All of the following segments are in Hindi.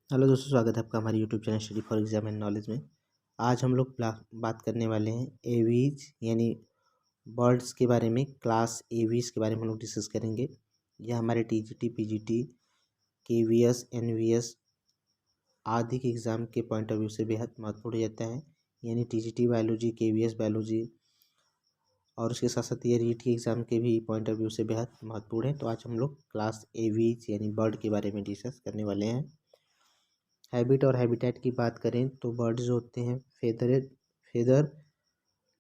हेलो दोस्तों, स्वागत है आपका हमारे YouTube channel study for exam and knowledge में। आज हम लोग बात करने वाले हैं एवीज यानी बर्ड्स के बारे में। क्लास एवीज के बारे में हम लोग डिस्कस करेंगे। यह हमारे टीजीटी, पीजीटी, केवीएस, एनवीएस आदि के एग्ज़ाम के पॉइंट ऑफ व्यू से बेहद महत्वपूर्ण हो जाता है। यानी टीजीटी बायोलॉजी, केवीएस बायोलॉजी और उसके साथ साथ ये रीट के एग्ज़ाम के भी पॉइंट ऑफ व्यू से बेहद महत्वपूर्ण है। तो आज हम लोग क्लास एवीज यानी बर्ड के बारे में डिस्कस करने वाले हैं। हैबिट और हैबिटेट की बात करें तो बर्ड्स जो होते हैं feather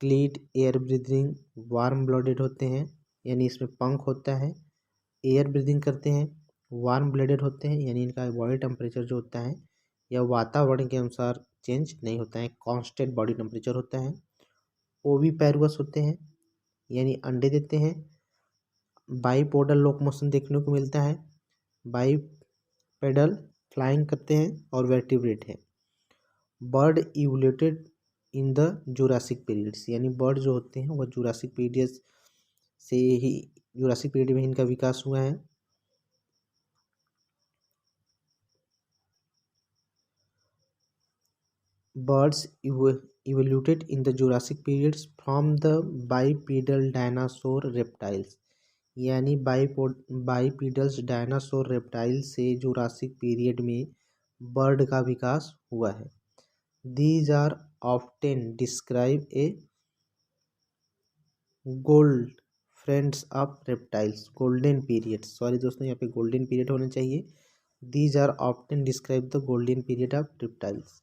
क्लीड, air breathing, warm blooded होते हैं, यानी इसमें पंख होता है। एयर ब्रीदिंग करते हैं, वार्म ब्लडेड होते हैं, यानी इनका बॉडी टेम्परेचर जो होता है या वातावरण के अनुसार चेंज नहीं होता है, कांस्टेंट बॉडी टेम्परेचर होता है। ओवी पैरुअस होते हैं, यानी अंडे देते हैं। बाईपोडल लोकोमोशन देखने को मिलता है, बाईपेडल फ्लाइंग करते हैं और वर्टिब्रेट है। Bird evoluted in the Jurassic periods, यानी बर्ड जो होते हैं वह जुरासिक पीरियड से ही जुरासिक पीरियड में इनका विकास हुआ है। Birds evoluted in the Jurassic periods from the bipedal dinosaur reptiles, यानी बाइपीडल्स डायनासोर रेप्टाइल से जुरासिक पीरियड में बर्ड का विकास हुआ है। These are often described a gold friends of reptiles golden period. Sorry दोस्तों, यहाँ पे गोल्डन पीरियड होना चाहिए। These are often describe the golden period of reptiles.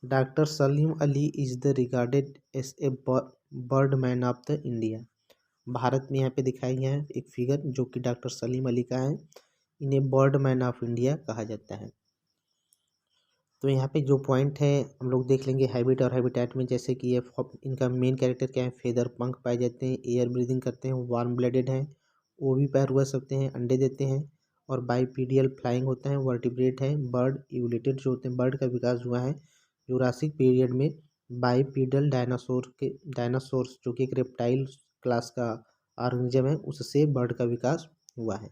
Doctor Salim Ali is the regarded as a bird man of the India. Bharat में यहाँ पे दिखाई गया है एक फिगर जो कि डॉक्टर सलीम अली का है। इन्हें बर्ड मैन ऑफ इंडिया कहा जाता है। तो यहाँ पे जो पॉइंट है हम लोग देख लेंगे हैबिट और हैबिटेट में। जैसे कि ये इनका मेन कैरेक्टर क्या है, फेदर पंख पाए जाते हैं, एयर ब्रीदिंग करते हैं, वार्म ब्लडेड हैं, ओवी पैर हुआ सकते हैं, अंडे देते हैं और बाइपीडियल फ्लाइंग होता है, वर्टिब्रेट है। बर्ड इवोल्यूटेड जो होते हैं, बर्ड का विकास हुआ है जुरासिक पीरियड में बाइपीडल डायनासोर्स जो कि एक रेप्टाइल क्लास का ऑर्गेनिज्म है, उससे बर्ड का विकास हुआ है।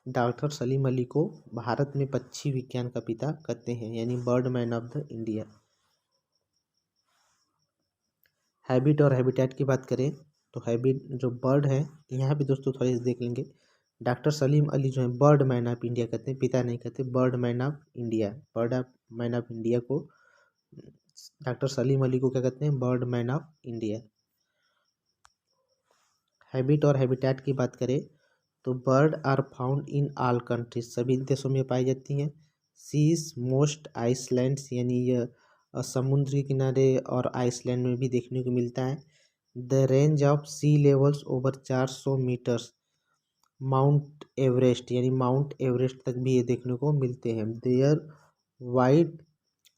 डॉक्टर सलीम अली को भारत में पक्षी विज्ञान का पिता कहते हैं, यानी bird man of the India. Habit और हैबिटेट की बात करें तो हैबिट जो बर्ड है, यहाँ भी दोस्तों थोड़ी सी देख लेंगे। डॉक्टर सलीम अली जो है बर्ड मैन ऑफ इंडिया कहते हैं, पिता नहीं कहते, bird man of India. Man of India को डॉक्टर सलीम अली को क्या कहते हैं, bird man of India. Habit और हैबिटेट की बात करें तो bird are found in all countries, सभी देशों में पाई जाती हैं। सीज मोस्ट आइसलैंड्स, यानी यह समुद्री किनारे और आइसलैंड में भी देखने को मिलता है। The range of sea levels over 400 metres, Mount Everest यानी माउंट एवरेस्ट तक भी ये देखने को मिलते हैं। Their wide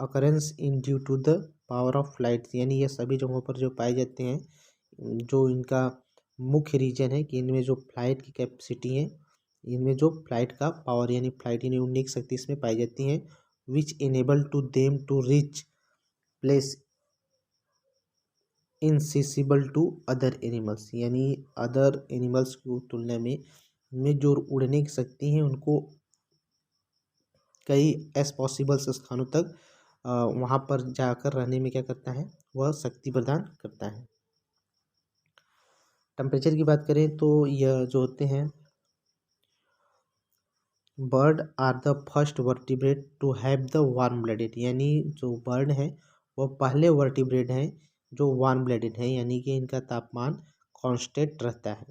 occurrence in due to the power of flight, यानी ये सभी जगहों पर जो पाए जाते हैं, जो इनका मुख्य रीजन है कि इनमें जो फ्लाइट की कैपेसिटी है, इनमें जो फ्लाइट का पावर यानी फ्लाइट यानी उड़ने की शक्ति इसमें पाई जाती है। Which enable to them to reach place inaccessible to other animals, यानी अदर एनिमल्स की तुलना में जो उड़ने की शक्ति है उनको कई एस पॉसिबल स्थानों तक वहाँ पर जाकर रहने में क्या करता है, वह शक्ति प्रदान करता है। टेम्परेचर की बात करें तो यह जो होते हैं bird are the first vertebrate to have the warm blooded, यानी जो बर्ड है वह पहले वर्टिब्रेट हैं जो वार्म ब्लडेड है, यानी कि इनका तापमान कांस्टेंट रहता है।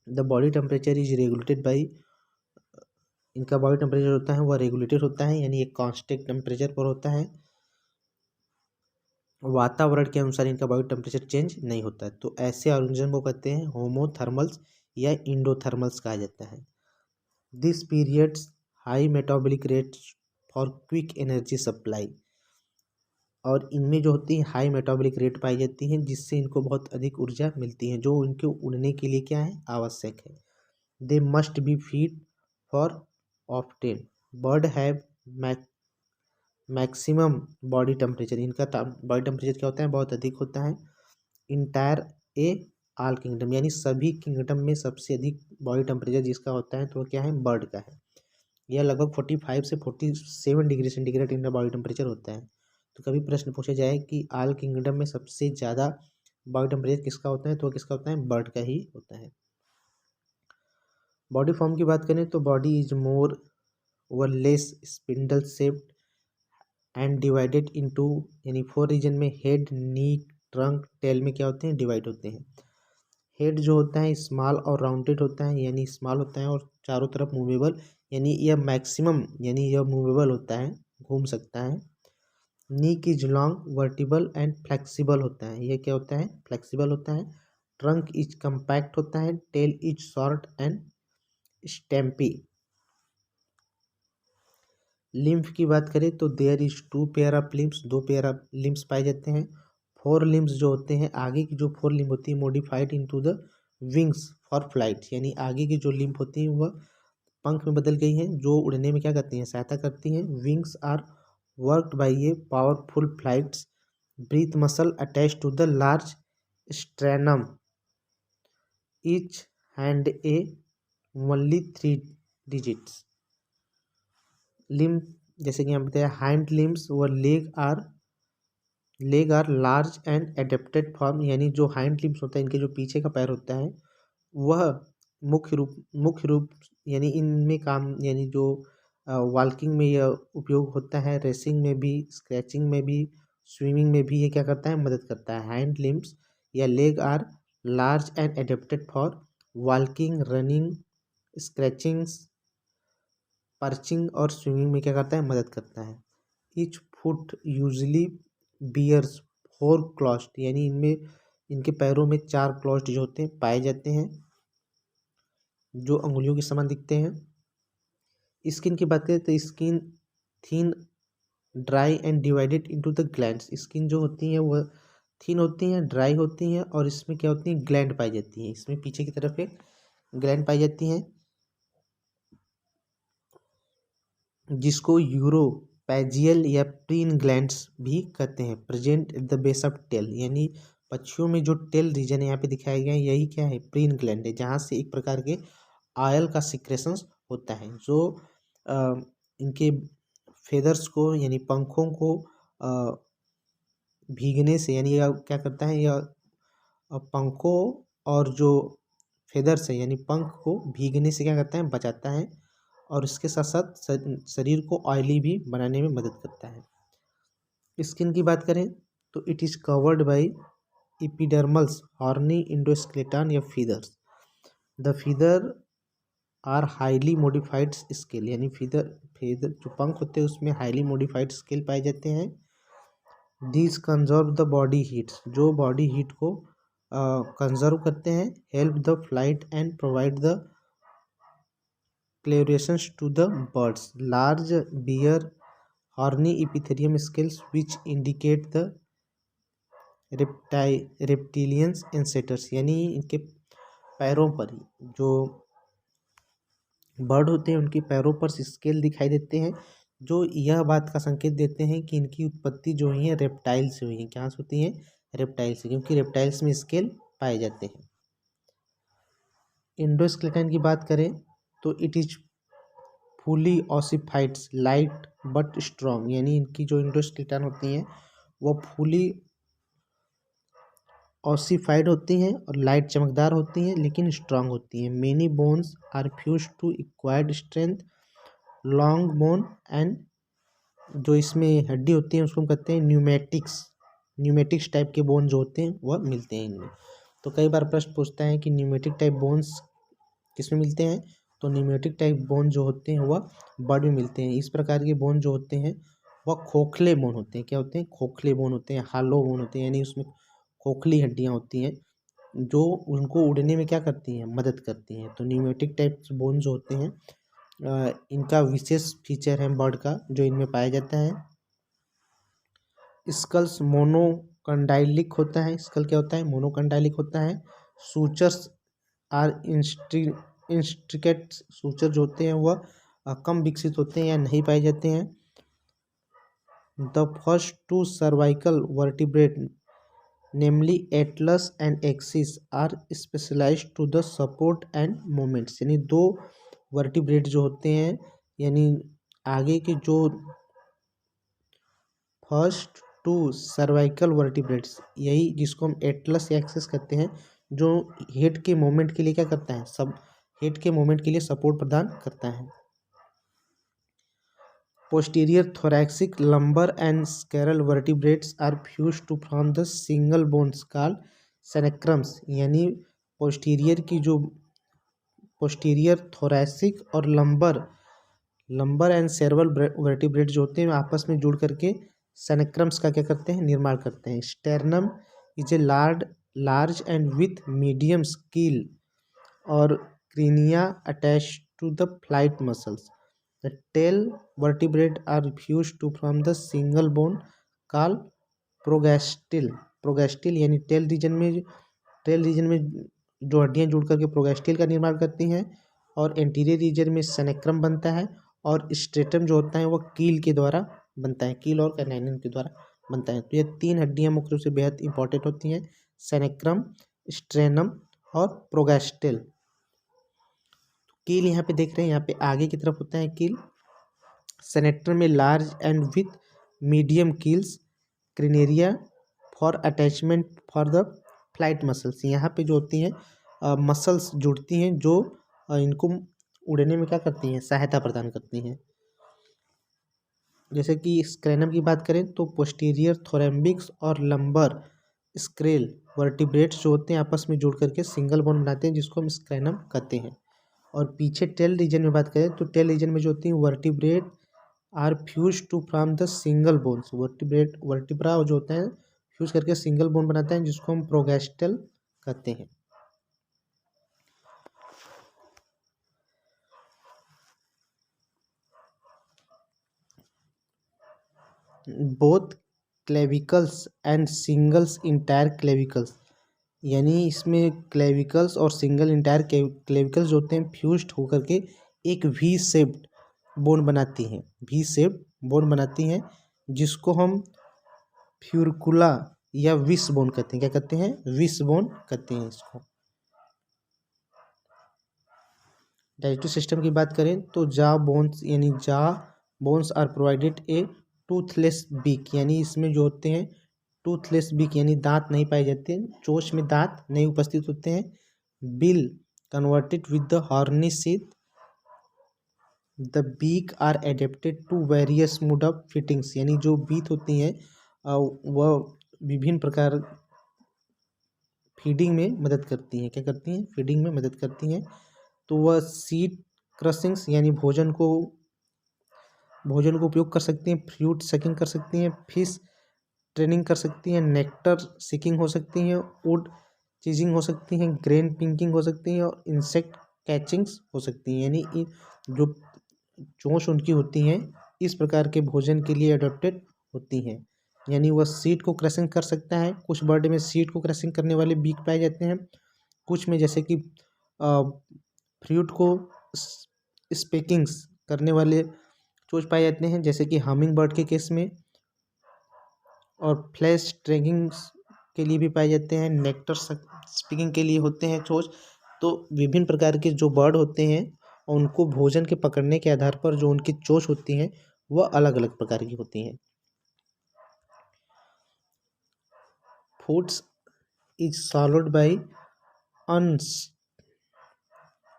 The body temperature is regulated by, इनका बॉडी टेम्परेचर होता है वह रेगुलेटेड होता है, यानी एक कांस्टेंट टेम्परेचर पर होता है। वातावरण के अनुसार इनका बॉडी टेम्परेचर चेंज नहीं होता है। तो ऐसे ऑर्गेनिज्म को कहते हैं होमोथर्मल्स या इंडोथर्मल्स कहा जाता है। This periods high metabolic rate for quick energy supply, और इनमें जो होती है हाई मेटाबॉलिक रेट पाई जाती है जिससे इनको बहुत अधिक ऊर्जा मिलती है, जो इनके उड़ने के लिए क्या है, आवश्यक है। They must be feed for often, bird have maximum body temperature, इनका बॉडी टेम्परेचर क्या होता है, बहुत अधिक होता है। इंटायर ए ऑल किंगडम, यानी सभी किंगडम में सबसे अधिक बॉडी टेम्परेचर जिसका होता है तो क्या है, बर्ड का है। यह लगभग 45 से 47 डिग्री सेंटीग्रेड इनका बॉडी टेम्परेचर होता है। तो कभी प्रश्न पूछा जाए कि आल किंगडम में सबसे ज़्यादा बॉडी टेम्परेचर किसका होता है, तो किसका होता है, बर्ड का ही होता है। बॉडी फॉर्म की बात करें तो बॉडी इज मोर व less spindle shaped and divided into, यानी 4 रीजन में हेड, नी, ट्रंक, टेल में क्या होते हैं, डिवाइड होते हैं। हेड जो होता है स्मॉल और राउंडेड होता है, यानी स्मॉल होता है और चारों तरफ मूवेबल, यानी यह मैक्सिमम, यानी यह मूवेबल होता है, घूम सकता है। नीक is long, vertebral and flexible होता है, यह क्या होता है, फ्लेक्सिबल होता है। ट्रंक इज कम्पैक्ट होता है। Tail is short and stumpy. Limb की बात करें तो there is 2 pair of limbs, 2 pair of limbs पाए जाते हैं। 4 लिम्स जो होते हैं, आगे की जो 4 लिम्ब होती है modified into the wings for flight, यानी आगे की जो लिम्फ होती हैं वह पंख में बदल गई हैं, जो उड़ने में क्या करती हैं, सहायता करती हैं। Wings are worked by a powerful flights breast muscle attach to the large sternum, each hand a only 3 digits. Limb जैसे कि हम बताया, हाइंड लिम्स व leg are large and adapted form, यानी जो हाइंड लिम्स होता है, इनके जो पीछे का पैर होता है वह मुख्य रूप यानी इनमें काम, यानी जो वॉकिंग में यह उपयोग होता है, रेसिंग में भी, स्क्रैचिंग में भी, स्विमिंग में भी ये क्या करता है, मदद करता है। हाइंड लिम्स या leg are large and adapted for walking, running, scratching, perching और स्विमिंग में क्या करता है, मदद करता है। Each foot usually bears 4 claws, यानी इनमें इनके पैरों में 4 क्लॉज जो होते हैं पाए जाते हैं, जो अंगुलियों के समान दिखते हैं। स्किन की बात करें तो skin thin, dry and divided into the glands, skin जो होती हैं वह थीन होती हैं, ड्राई होती हैं और इसमें क्या होती हैं, ग्लैंड पाई जाती हैं, इसमें पीछे की तरफ एक ग्लैंड पाई जाती हैं, जिसको यूरोपैजियल या प्रीन ग्लैंड्स भी कहते हैं। Present at the base of tail, यानी पक्षियों में जो टेल रीजन यहाँ पे दिखाया गया है यही क्या है, प्रीन ग्लैंड है, जहाँ से एक प्रकार के ऑयल का सिक्रेशंस होता है, जो इनके फेदर्स को, यानी पंखों को भीगने से, यानी यह क्या करता है, यह पंखों और जो फेदर्स है यानी पंख को भीगने से क्या करता है, बचाता है, और इसके साथ साथ शरीर को ऑयली भी बनाने में मदद करता है। स्किन की बात करें तो it is covered by epidermals, horny, endoskeleton या feathers. The feather are highly modified scale, यानी फेदर जो पंख होते हैं उसमें हाईली मॉडिफाइड स्केल पाए जाते हैं। These conserve the body heat, जो बॉडी हीट को कंजर्व करते हैं। Help the flight and provide the clarations to the birds. Large bear horny epithelium scales which indicate the reptilians ancestors, यानी इनके पैरों पर जो बर्ड होते हैं उनके पैरों पर स्केल दिखाई देते हैं, जो यह बात का संकेत देते हैं कि इनकी उत्पत्ति जो हुई है रेप्टाइल से हुई है। कहाँ से होती है, रेप्टाइल से, क्योंकि रेप्टाइल्स में स्केल पाए जाते हैं। इंडोस्केलेटन की बात करें तो it is fully ossified, light but strong, यानी इनकी जो इंडोस्केलेटन होती हैं वह फुली ऑसिफाइड होती हैं और लाइट चमकदार होती हैं लेकिन स्ट्रांग होती हैं। Many bones are fuse to acquired strength, long bone and जो इसमें हड्डी होती है उसको हम कहते हैं न्यूमेटिक्स टाइप के बोन जो होते हैं वह मिलते हैं इनमें। तो कई बार प्रश्न पूछता है कि न्यूमेटिक टाइप बोन्स किसमें मिलते हैं, तो न्यूमेटिक टाइप बोन जो होते हैं वह बर्ड में मिलते हैं। इस प्रकार के बोन जो होते हैं वह खोखले बोन होते हैं। क्या होते हैं, खोखले बोन होते हैं, हालो बोन होते हैं, यानी उसमें खोखली हड्डियाँ होती हैं जो उनको उड़ने में क्या करती हैं, मदद करती हैं। तो न्यूमेटिक टाइप बोन जो होते हैं इनका विशेष फीचर है बर्ड का जो इनमें पाया जाता है। स्कल्स मोनोकंडाइलिक होता है, स्कल क्या होता है, मोनोकंडाइलिक होता है। सूचर्स आर इंस्ट्रिकेट, सूचर जो होते हैं वह कम विकसित होते हैं या नहीं पाए जाते हैं। The first 2 cervical vertebrate namely atlas and axis are specialised to the support and moments, यानी 2 वर्टिब्रेट जो होते हैं यानी आगे के जो फर्स्ट टू सर्वाइकल वर्टिब्रेट्स, यही जिसको हम एटलस या एक्सेस कहते हैं, जो हेड के मूवमेंट के लिए क्या करता है, सब हेड के मूवमेंट के लिए सपोर्ट प्रदान करता है। Posterior thoracic lumbar and scleral vertebrates are fused to form the single bones called सेनेक्रम्स, यानी पोस्टीरियर की जो पोस्टीरियर thoracic और लंबर एंड सेरेब्रल वर्टिब्रेट जो होते हैं आपस में जुड़ करके सेनेक्रम्स का क्या करते हैं, निर्माण करते हैं। Sternum is a large and with medium keel और carina attach to the flight muscles. The tail vertebrate are fused to from the single bone called pygostyle यानी टेल रीजन में जो हड्डियां जुड़ करके प्रोगैस्टिल का निर्माण करती हैं, और एंटीरियर रीजन में सेनेक्रम बनता है, और स्ट्रेटम जो होता है वो कील के द्वारा बनता है, कील और कैनाइन के द्वारा बनता है। तो ये तीन हड्डियां मुख्य रूप से बेहद इंपॉर्टेंट होती हैं, सेनेक्रम, स्ट्रेनम और प्रोगैस्टिल। कील यहाँ पे देख रहे हैं, यहाँ पे आगे की तरफ होता है कील। सेनेक्ट्रम में large and with medium keels, carina for attachment for the flight muscles, यहाँ पे जो होती हैं मसल्स जुड़ती हैं जो इनको उड़ने में क्या करती हैं, सहायता प्रदान करती हैं। जैसे कि स्क्रेनम की बात करें तो पोस्टीरियर थोरेम्बिक्स और लंबर स्क्रेल वर्टिब्रेट्स जो होते हैं आपस में जुड़ करके सिंगल बोन बनाते हैं, जिसको हम स्क्रेनम कहते हैं। और पीछे टेल रीजन में बात करें तो टेल रीजन में जो होती है vertebrate are fuse to from the single bones, vertebra जो होते हैं फ्यूज करके सिंगल बोन बनाते हैं, जिसको हम प्रोगैस्टल कहते हैं। बोथ क्लेविकल्स एंड सिंगल्स इंटायर क्लेविकल्स, यानी इसमें क्लेविकल्स और सिंगल इंटायर क्लेविकल्स जो होते हैं फ्यूज्ड होकर के एक वी शेप्ड बोन बनाती हैं, वी शेप्ड बोन बनाती हैं, जिसको हम फ्यूरकुला या विश बोन कहते हैं। क्या कहते हैं, विश बोन कहते हैं इसको। डाइजेस्टिव सिस्टम की बात करें तो jaw bones are provided a toothless beak, यानी इसमें जो होते हैं टूथलेस बीक यानी दांत नहीं पाए जाते, चोंच में दांत नहीं उपस्थित होते हैं। Bill converted with the horny sheath, the beak are adapted to various mode of fittings, यानी जो बीत होती हैं वह विभिन्न प्रकार फीडिंग में मदद करती हैं। क्या करती हैं, फीडिंग में मदद करती हैं। तो वह सीड क्रशिंग्स यानी भोजन को उपयोग कर सकती हैं, फ्रूट सकिंग कर सकती हैं, फिश ट्रेनिंग कर सकती हैं, नेक्टर सीकिंग हो सकती हैं, वुड चीजिंग हो सकती हैं, ग्रेन पिंकिंग हो सकती हैं, और इंसेक्ट कैचिंग्स हो सकती हैं। यानी जो चोंच उनकी होती हैं इस प्रकार के भोजन के लिए अडोप्टेड होती हैं। यानी वह सीड को क्रशिंग कर सकता है। कुछ बर्ड में सीड को क्रशिंग करने वाले बीक पाए जाते हैं, कुछ में जैसे कि फ्रूट को स्पेकिंग्स करने वाले चोंच पाए जाते हैं, जैसे कि हमिंग बर्ड के केस में, और फ्लैश ट्रैकिंग्स के लिए भी पाए जाते हैं, नेक्टर स्पीकिंग के लिए होते हैं चोंच। तो विभिन्न प्रकार के जो बर्ड होते हैं उनको भोजन के पकड़ने के आधार पर जो उनकी चोंच होती हैं वह अलग अलग प्रकार की होती हैं। Foods is swallowed by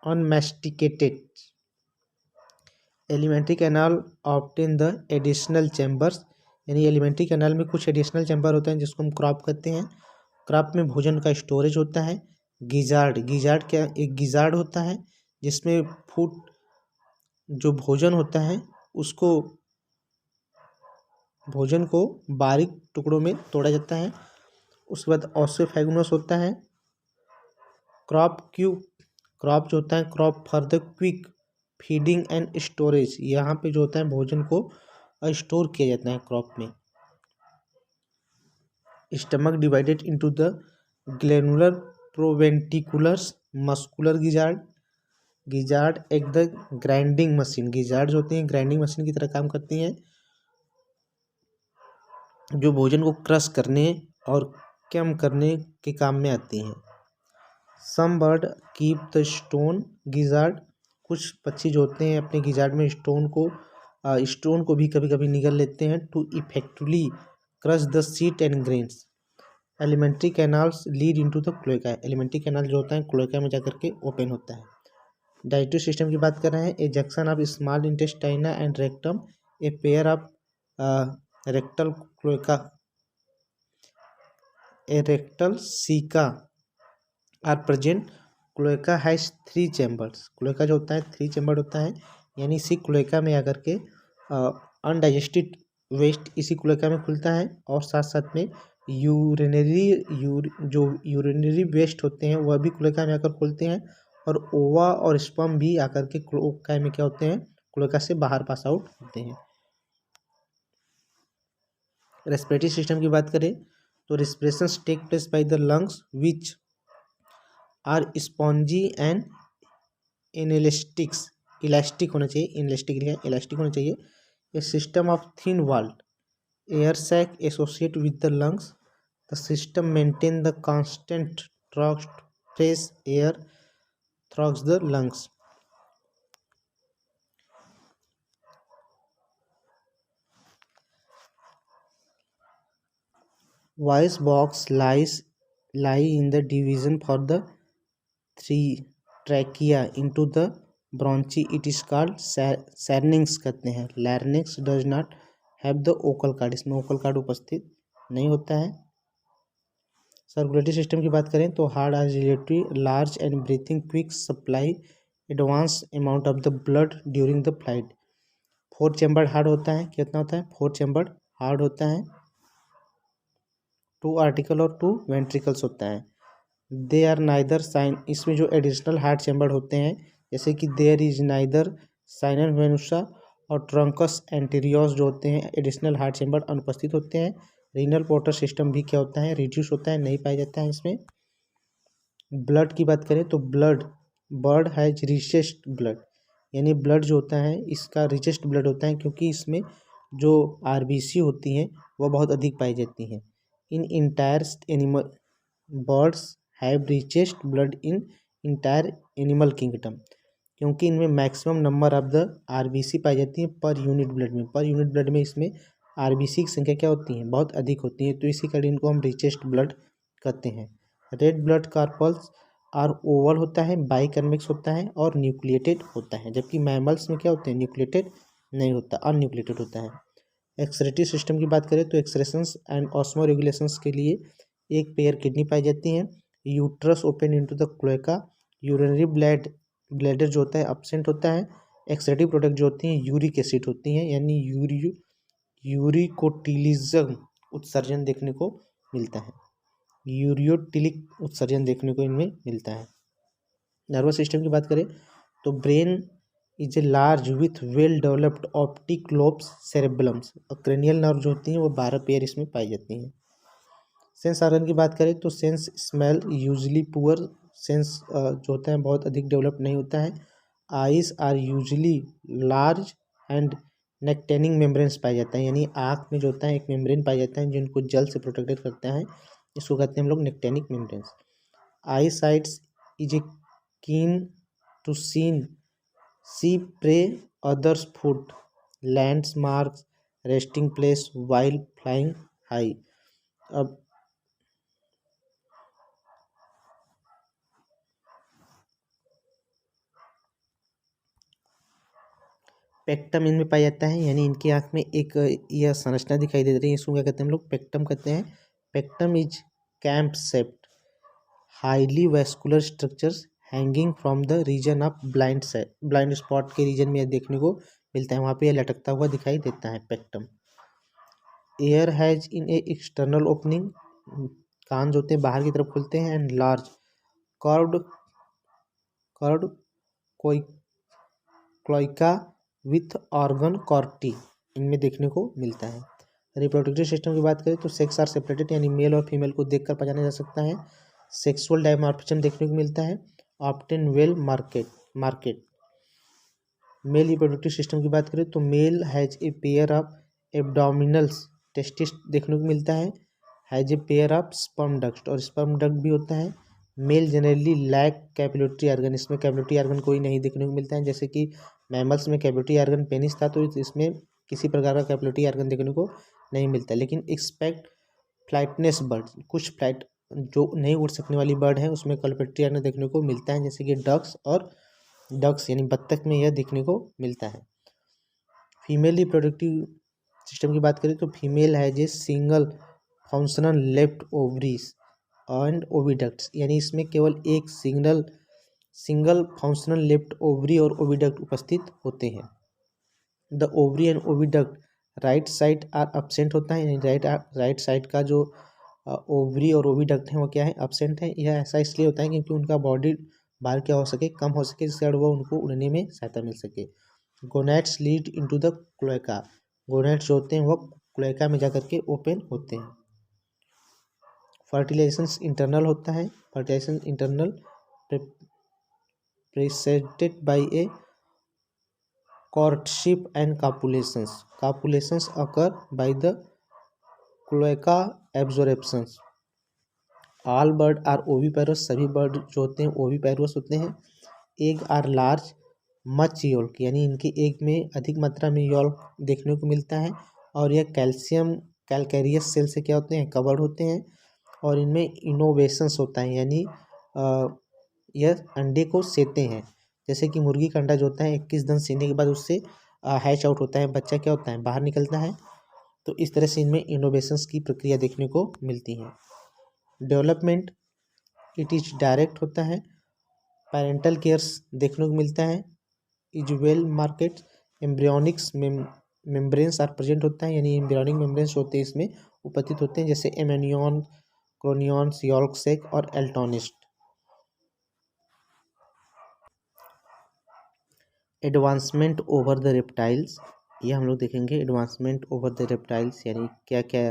unmasticated alimentary canal obtain the additional chambers, यानी एलिमेंट्री कैनाल में कुछ एडिशनल चैम्बर होते हैं जिसको हम क्रॉप कहते हैं। क्रॉप में भोजन का स्टोरेज होता है। गिजार्ड क्या, एक गिजार्ड होता है जिसमें फूड जो भोजन होता है उसको भोजन को बारीक टुकड़ों में तोड़ा जाता है। उसके बाद ऑस्फेगुनस होता है। क्रॉप जो होता है crop for the quick feeding and storage, यहाँ पे जो होता है भोजन को स्टोर किया जाता है क्रॉप में। Stomach divided into the glandular proventriculus muscular gizzard एक द ग्राइंडिंग मशीन, गिजार्ड जो होती हैं ग्राइंडिंग मशीन की तरह काम करती हैं, जो भोजन को क्रश करने और कम करने के काम में आती हैं। Some bird keep the stone gizzard कुछ पक्षी जो होते हैं अपने गिजार्ड में स्टोन को भी कभी कभी निगल लेते हैं to effectively crush the seed and grains. Alimentary canals lead into the cloaca. Alimentary canal जो होता है क्लोएका में जाकर के ओपन होता है। डाइजेस्टिव सिस्टम की बात कर रहे हैं। A junction of small intestine and rectum, a pair of rectal cloaca, a rectal caeca are present. Cloaca has 3 chambers. Cloaca जो होता है 3 चैम्बर होता है, यानी इसी क्लोएका में आकर के अनडाइजेस्टेड वेस्ट इसी क्लोएका में खुलता है, और साथ साथ में यूरिनरी वेस्ट होते हैं वह भी क्लोएका में आकर खुलते हैं, और ओवा और स्पर्म भी आकर के क्लोएका में क्या होते हैं, क्लोएका से बाहर पास आउट होते हैं। रेस्पिरेटरी सिस्टम की बात करें तो respiration take place by the lungs which are spongy and inelastics. Elastic होना चाहिए, इनएलास्टिक लिखा है, इलास्टिक होना चाहिए। A system of thin walled air sac associate with the lungs. The system maintain the constant thrust fresh air through the lungs. Voice box lie in the division for the three trachea into the bronchi. It is called larynx कहते हैं। larynx does not have the vocal cord, इसमें vocal cord उपस्थित नहीं होता है। सर्कुलेटरी सिस्टम की बात करें तो heart artillery large and breathing quick supply advance amount of the blood during the flight. 4 chambered heart होता है। कितना होता है? 4 चैम्बर्ड हार्ट होता है। 2 आर्टिकल और 2 वेंट्रिकल्स होता है। दे आर नाइदर साइन, इसमें जो एडिशनल हार्ट चैम्बर होते हैं जैसे कि देयर इज नाइदर साइनस वेनुसा और ट्रंकस एंटीरियस जो होते हैं एडिशनल हार्ट चैम्बर अनुपस्थित होते हैं। रीनल पोर्टर सिस्टम भी क्या होता है, रिड्यूस होता है, नहीं पाया जाता है इसमें। ब्लड की बात करें तो बर्ड हैज रिचेस्ट ब्लड, यानी ब्लड जो होता है इसका रिचेस्ट ब्लड होता है, क्योंकि इसमें जो आरबीसी होती हैं वह बहुत अधिक पाई जाती हैं। In entire animal birds have richest blood in entire animal kingdom, क्योंकि इनमें maximum number of the RBC पाई जाती है पर यूनिट ब्लड में। पर यूनिट ब्लड में इसमें आरबीसी की संख्या क्या होती है, बहुत अधिक होती है, तो इसी कारण इनको हम रिचेस्ट ब्लड कहते हैं। Red blood carpals are oval होता है, बाइकन्वेक्स होता है और न्यूक्लिएटेड होता है, जबकि मैमल्स में क्या होते हैं, न्यूक्लिएटेड नहीं होता, अनन्यूक्लिएटेड होता है। एक्सक्रीटरी सिस्टम की बात करें तो एक्सक्रेशंस एंड ऑस्मो रेगुलेशंस के लिए एक पेयर किडनी पाई जाती हैं। Uterus open into the cloaca. Urinary bladder जो होता है एब्सेंट होता है। एक्सक्रीटरी प्रोडक्ट जो होती हैं यूरिक एसिड होती हैं, यानी यूरिकोटिलिज्म उत्सर्जन देखने को मिलता है। यूरियोटिलिक उत्सर्जन देखने को इनमें मिलता है। नर्वस सिस्टम की बात करें तो brain is a large with well developed optic lobes cerebellums, और क्रेनियल नर्व जो होती हैं वो 12 पेयर इसमें पाई जाती हैं। सेंस ऑर्गन की बात करें तो sense smell usually poor, sense जो होता है बहुत अधिक डेवलप नहीं होता है। Eyes are usually large and nictitating membranes पाया जाता है, यानी आँख में जो होता है एक मेम्ब्रेन पाया जाता है जिनको जल से प्रोटेक्टेड करता है, इसको कहते हैं हम लोग nictitating membranes. Eye sights is a keen to see prey others food, landmarks, resting place while flying high. अब पेक्टम इनमें पाया जाता है, यानी इनकी आँख में एक यह संरचना दिखाई दे रही है, इसको क्या कहते हैं हम लोग, पेक्टम कहते हैं। Pecten is comb shaped highly vascular structures hanging from the region of blind spot के रीजन में देखने को मिलता है, वहाँ पे यह लटकता हुआ दिखाई देता है pecten. Ear has in a external opening, कान जो होते हैं बाहर की तरफ खुलते हैं, एंड लार्ज कर्व्ड क्लोइका विथ ऑर्गन कॉर्टी इनमें देखने को मिलता है। रिप्रोडक्टिव सिस्टम की बात करें तो सेक्स आर सेपरेटेड, यानी मेल और फीमेल को देखकर पहचाना जा सकता है। सेक्सुअल डायमॉर्फिज्म देखने को मिलता है। Often well marked. Male reproductive system की बात करें तो male has a pair of abdominals testis देखने को मिलता है, has a pair of sperm duct, और स्पर्म डक्ट भी होता है। Male generally lack capillary organ, इसमें कैपिलरी ऑर्गन कोई नहीं देखने को मिलता है। जैसे कि मैमल्स में कैपिलरी ऑर्गन पेनिस था, तो इसमें किसी प्रकार का कैपिलरी ऑर्गन देखने को नहीं मिलता। लेकिन एक्सपेक्ट फ्लाइटनेस बर्ड, कुछ फ्लाइट जो नहीं उड़ सकने वाली बर्ड है उसमें कैपिलरी ऑर्गन देखने को मिलता है, जैसे कि डक्स यानी बत्तख में यह देखने को मिलता है। फीमेल रिप्रोडक्टिव सिस्टम की बात करें तो फीमेल है जो single functional left ovaries and oviducts, यानी इसमें केवल एक सिंगल फंक्शनल लेफ्ट ओवरी और ओविडक्ट उपस्थित होते हैं। The ovary and oviduct right side are absent होता है, यानी राइट साइड का जो ओवरी और ओविडक्ट है वो क्या है, एब्सेंट है। यह ऐसा इसलिए होता है क्योंकि उनका बॉडी बाहर क्या हो सके, कम हो सके, जिससे वो उनको उड़ने में सहायता मिल सके। Gonads lead into the cloaca, gonads जो होते हैं वो क्लोएका में जाकर के ओपन होते हैं। फर्टिलाइजेशन इंटरनल होता है, fertilisation internal preceded by a courtship and copulations occur by the cloaca absorptions. All bird are oviparous, सभी बर्ड जो होते हैं ओविपेरस होते हैं। Egg are large much yolk, यानी इनके एग में अधिक मात्रा में योल्क देखने को मिलता है। और यह कैल्शियम कैलकेरियस सेल से क्या होते हैं, कवर्ड होते हैं। और इनमें इनोवेशंस होता है, यानी यह अंडे को सेते हैं। जैसे कि मुर्गी का अंडा जो होता है 21 दिन सेने के बाद उससे हैच आउट होता है, बच्चा क्या होता है, बाहर निकलता है। तो इस तरह से इनमें इनोवेशंस की प्रक्रिया देखने को मिलती है। डेवलपमेंट इट इज डायरेक्ट होता है। पेरेंटल केयर्स देखने को मिलता है। Is well marked embryonics membranes are present होता है, यानी एम्ब्रियोनिक मेम्ब्रेन्स होते हैं इसमें उपस्थित होते हैं, जैसे एमेनियन, क्रोनियंस, यॉर्क सेक और एल्टोनिस्ट। एडवांसमेंट ओवर द रेप्टाइल्स, ये हम लोग देखेंगे। एडवांसमेंट ओवर द रेप्टाइल्स यानी क्या क्या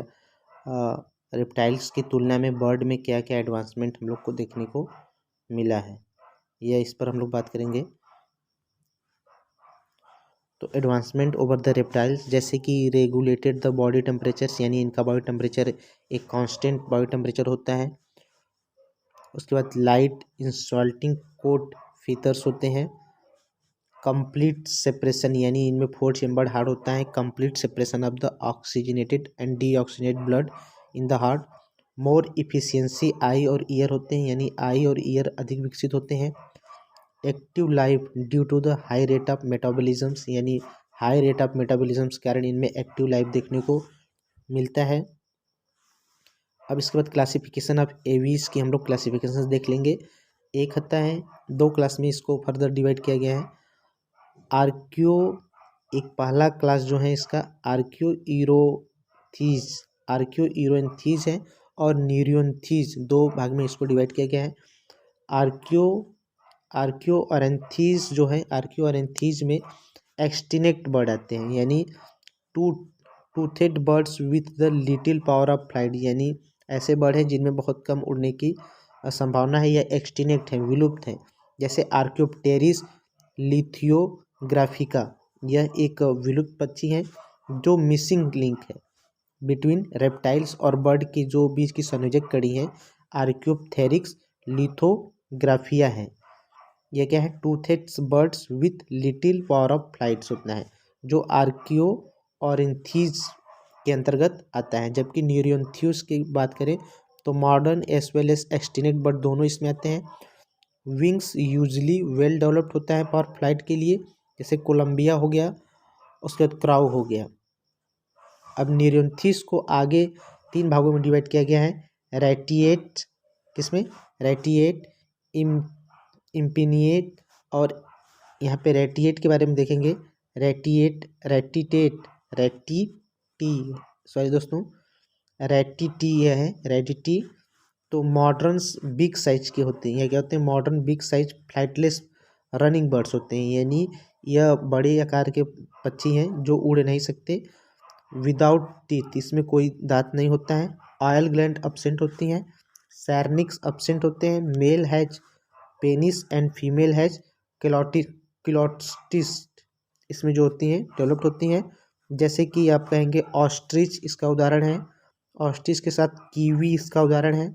रेप्टाइल्स की तुलना में बर्ड में क्या क्या एडवांसमेंट हम लोग को देखने को मिला है, यह इस पर हम लोग बात करेंगे। तो एडवांसमेंट ओवर द रेप्टाइल्स, जैसे कि रेगुलेटेड द बॉडी टेम्परेचर्स, यानी इनका बॉडी टेम्परेचर एक कांस्टेंट बॉडी टेम्परेचर होता है। उसके बाद लाइट इंसल्टिंग कोट फीचर्स होते हैं। कंप्लीट सेपरेशन, यानी इनमें 4 चेम्बर हार्ट होता है। Complete separation of the oxygenated and deoxygenated blood in the heart. More efficiency eye और ईयर होते हैं, यानी आई और ईयर अधिक विकसित होते हैं। Active life due to the high rate of metabolisms, यानी हाई रेट ऑफ मेटाबॉलिज्म्स के कारण इनमें एक्टिव लाइफ देखने को मिलता है। अब इसके बाद क्लासिफिकेशन ऑफ एवीज की हम लोग क्लासिफिकेशन देख लेंगे। एक होता है, 2 क्लास में इसको फर्दर डिवाइड किया गया है। आर्क्यो, एक पहला क्लास जो है इसका आर्क्यो इरोएंथीज है, और न्यूरियोन्थीज, 2 भाग में इसको डिवाइड किया गया है। आर्क्यो ऑरेंथीज जो है, आर्क्यो ऑरेंथीज में एक्सटिंक्ट बर्ड आते हैं, यानी toothed birds with the little power of flight, यानी ऐसे बर्ड हैं जिनमें बहुत कम उड़ने की संभावना है, या एक्सटिंक्ट है, विलुप्त हैं। जैसे आर्क्योप्टेरिस लिथियोग्राफिका, यह एक विलुप्त पक्षी है जो मिसिंग लिंक है बिटवीन रेप्टाइल्स और बर्ड की, जो बीच की संयोजक कड़ी है आर्क्योप्टेरिक्स लिथोग्राफिया है। यह क्या है, toothed birds with little power of flights होता है, जो आर्कियो ऑरेंथीज के अंतर्गत आता है। जबकि न्यूरियोन्थीज की बात करें तो modern as well as extinct bird दोनों इसमें आते हैं। विंग्स यूजली वेल डेवलप्ड होता है फॉर फ्लाइट के लिए, जैसे कोलंबिया हो गया, उसके बाद क्राउ हो गया। अब न्यूरियोन्थीज को आगे 3 भागों में डिवाइड किया गया है। रेटिएट, किसमें, रेटिएट, इम्पिनिएट, और यहाँ पे रेटिएट के बारे में देखेंगे। रेटिटी यह है, रेटिटी। तो मॉडर्न्स बिग साइज के होते हैं, यह क्या होते हैं, modern big size flightless running birds होते हैं, यानी यह बड़े आकार के पक्षी हैं जो उड़ नहीं सकते। विदाउट टीथ, इसमें कोई दांत नहीं होता है। ऑयल ग्लैंड एब्सेंट होती हैं। सैर्निक्स एब्सेंट होते हैं। Male has penis and female has clitoris, इसमें जो होती हैं डेवलप्ड होती हैं। जैसे कि आप कहेंगे ऑस्ट्रिच इसका उदाहरण है, ऑस्ट्रिच के साथ कीवी इसका उदाहरण है।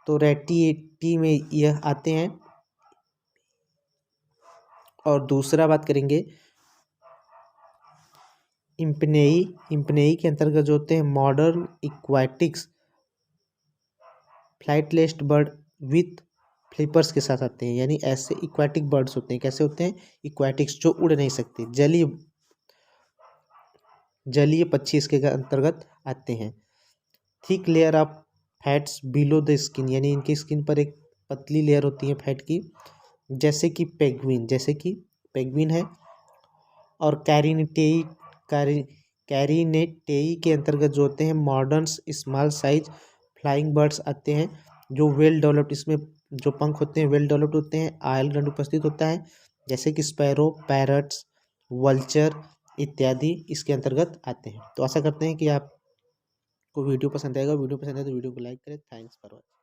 तो रेटिएटी में यह आते हैं। और दूसरा बात करेंगे इम्पनेई। इम्पनेई के अंतर्गत जो होते हैं मॉडर्न इक्वाटिक्स फ्लाइटलेस्ट बर्ड विथ फ्लिपर्स के साथ आते हैं, यानी ऐसे इक्वाटिक बर्ड्स होते हैं। कैसे होते हैं? इक्वाटिक्स, जो उड़ नहीं सकते, जलीय पक्षी इसके अंतर्गत आते हैं। Thick layer of fats below the skin, यानी इनकी स्किन पर एक पतली लेयर होती है फैट की, जैसे कि पेंगुइन है। और कैरिनेटेई के अंतर्गत जो होते हैं modern small size flying birds आते हैं, जो वेल डेवलप्ड, इसमें जो पंख होते हैं वेल डेवलप्ड होते हैं, आयल ग्लैंड उपस्थित होता है, जैसे कि स्पैरो, पैरट्स, वल्चर इत्यादि इसके अंतर्गत आते हैं। तो आशा करते हैं कि आपको वीडियो पसंद आएगा। वीडियो पसंद आए तो वीडियो को लाइक करें। Thanks for watching.